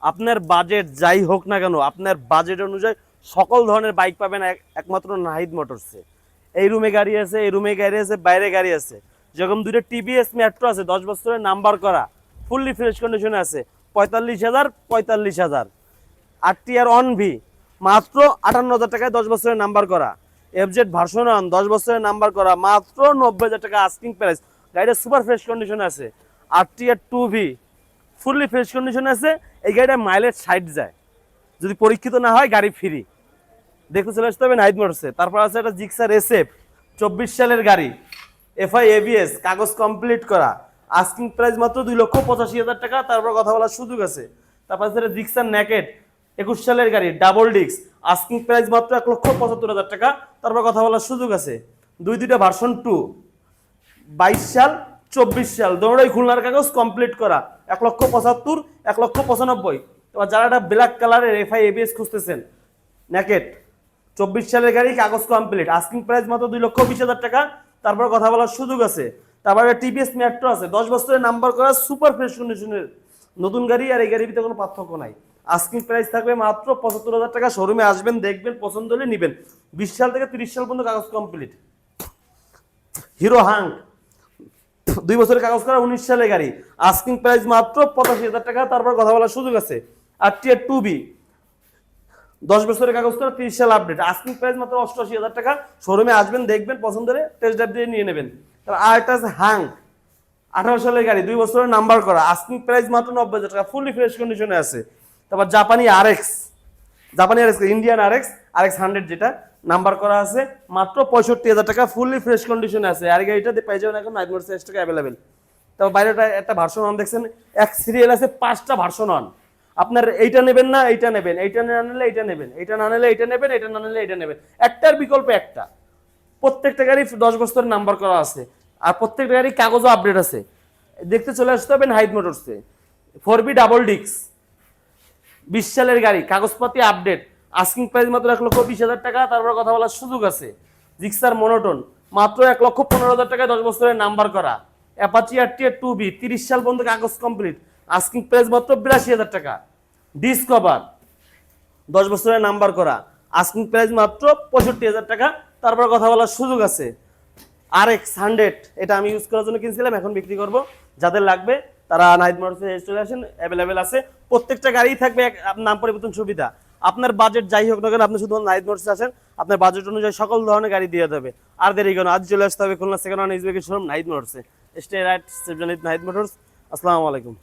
আপনার বাজেট যাই হোক না কেন, আপনার বাজেট অনুযায়ী সকল ধরনের বাইক পাবেন একমাত্র নাহিদ মোটরসে। এই রুমে গাড়ি আছে, এই রুমে গাড়ি আছে, বাইরে গাড়ি আছে। যেরকম দুইটা টিভিএস মেট্রো আছে 10 বছরের নাম্বার করা, ফুললি ফ্রেশ কন্ডিশনে আছে, 45,000। আরটিআর অন ভি মাত্র 58,000 টাকায় 10 বছরের নাম্বার করা। এফজেড ভার্সন 1 10 বছরের নাম্বার করা, মাত্র 90,000 টাকা আস্কিং প্রাইস। গাড়িটা সুপার ফ্রেশ কন্ডিশনে আছে। আরটিআর 2V ফুললি ফ্রেশ কন্ডিশনে আছে। এই গাড়িটা মাইলেজ 60 যায়, যদি পরীক্ষিত না হয় গাড়ি ফ্রি। দেখতে চলে আসতে হবে নাহিদ মোটরসে। তারপর আছে একটা জিক্সার এসএফ 24 সালের গাড়ি, এফআই এবিএস, কাগজ কমপ্লিট করা, আস্কিং প্রাইস মাত্র 2,85,000 টাকা। তারপর কথা বলার সুযোগ আছে। তারপর আছে জিক্সার নেকেট 21 সালের গাড়ি, ডাবল ডিস্ক, আস্কিং প্রাইস মাত্র 1,75,000 টাকা। তারপর কথা বলার সুযোগ আছে। দুইটা ভার্সন 2 22 সাল 24 সাল দৌড়াই, খুলনার কাগজ কমপ্লিট করা, 1,75,000, 1,95,000। এবার যারা একটা ব্ল্যাক কালারের এফআই এবিএস খুঁজতেছেন, নেকেট 24 সালের গাড়ি, কাগজ কমপ্লিট, আস্কিং প্রাইস মাত্র 2,20,000 টাকা। তারপর কথা বলার সুযোগ আছে। তারপরে টিভিএস মেট্রো আছে 10 বছরের নাম্বার করা, সুপার ফ্রেশ কন্ডিশনের নতুন গাড়ি। আর এই গাড়ির ভিতরে কোনো পার্থক্য নাই। আস্কিং প্রাইস থাকবে মাত্র 75,000 টাকা। শোরুমে আসবেন, দেখবেন, পছন্দ হলে নেবেন। 20 সাল থেকে 30 সাল পর্যন্ত কাগজ কমপ্লিট। হিরো হাঙ্ক 2 বছরের কাগজ করা, 19 সালের গাড়ি, আস্কিং প্রাইস মাত্র 85,000 টাকা। তারপর কথা বলার সুযোগ আছে। আর টিআর 2B 10 বছরের কাগজ করা, 30 সাল আপডেট, আস্কিং প্রাইস মাত্র 88,000 টাকা। শোরুমে আসবেন, দেখবেন, পছন্দ হলে টেস্ট ড্রাইভ দিয়ে নিয়ে নেবেন। তারপর আরেকটা আছে হাঙ্ক 18 সালের গাড়ি, 2 বছরের নাম্বার করা, আস্কিং প্রাইস মাত্র 90,000 টাকা, ফুললি ফ্রেশ কন্ডিশনে আছে। তারপর জাপানি আরএক্স, ইন্ডিয়ান আরএক্স 100 যেটা নাম্বার করা আছে, মাত্র 65,000 টাকা, ফুললি ফ্রেশ কন্ডিশনে আছে। আর গাড়িটাতে পেয়ে যাবেন এখন নাইট মোটরস টাকা অ্যাভেলেবেল। তারপর বাইরেটা একটা ভার্সন 1 দেখছেন, এক সিরিয়াল আছে 5টা ভার্সন 1। আপনার এইটা নেবেন না এইটা নেবেন, এইটা না নিলে এইটা নেবেন, এইটা না নিলে এইটা নেবেন, এটা না নিলে এইটা নেবেন। একটার বিকল্প একটা। প্রত্যেকটা গাড়ি 10 বছরের নাম্বার করা আছে। আর প্রত্যেকটা গাড়ি কাগজও আপডেট আছে। দেখতে চলে আসতে হবে নাহিদ মোটরসে। 4B ডাবল ডিস্ক 20 সালের গাড়ি, কাগজপাতি আপডেট, আস্কিং প্রাইস মাত্র 1,20,000 টাকা। তারপর কথা বলার সুযোগ আছে। জিক্সার মনোটন মাত্র 1,15,000 টাকায় 10 বছরের নাম্বার করা। অ্যাপাচি আরটিআর 2B 30 সাল পর্যন্ত কাগজ কমপ্লিট, আস্কিং প্রাইস মাত্র 82,000 টাকা। ডিসকভার 10 বছরের নাম্বার করা, আস্কিং প্রাইস মাত্র 65,000 টাকা। তারপর কথা বলার সুযোগ আছে। আরএক্স 100 এটা আমি ইউজ করার জন্য কিনছিলাম, এখন বিক্রি করব। যাদের লাগবে তারা নাহিদ মোটরসে চলে আসেন, অ্যাভেলেবেল আছে। প্রত্যেকটা গাড়ি থাকবে নাম পরিবর্তন সুবিধা। আপনার বাজেট যাই হোক না কেন, আপনি শুধু নাহিদ মোটরসে আসেন, আপনার বাজেট অনুযায়ী সকল ধরনের গাড়ি দিয়ে দেবে। আর দেরি কেন, আজ চলে আসতে হবে খুলনা সেকেন্ড হ্যান্ড ইউজবেকের শোরুম নাহিদ মোটরসে। Stay right, save Nahid Motors. আসসালামু আলাইকুম।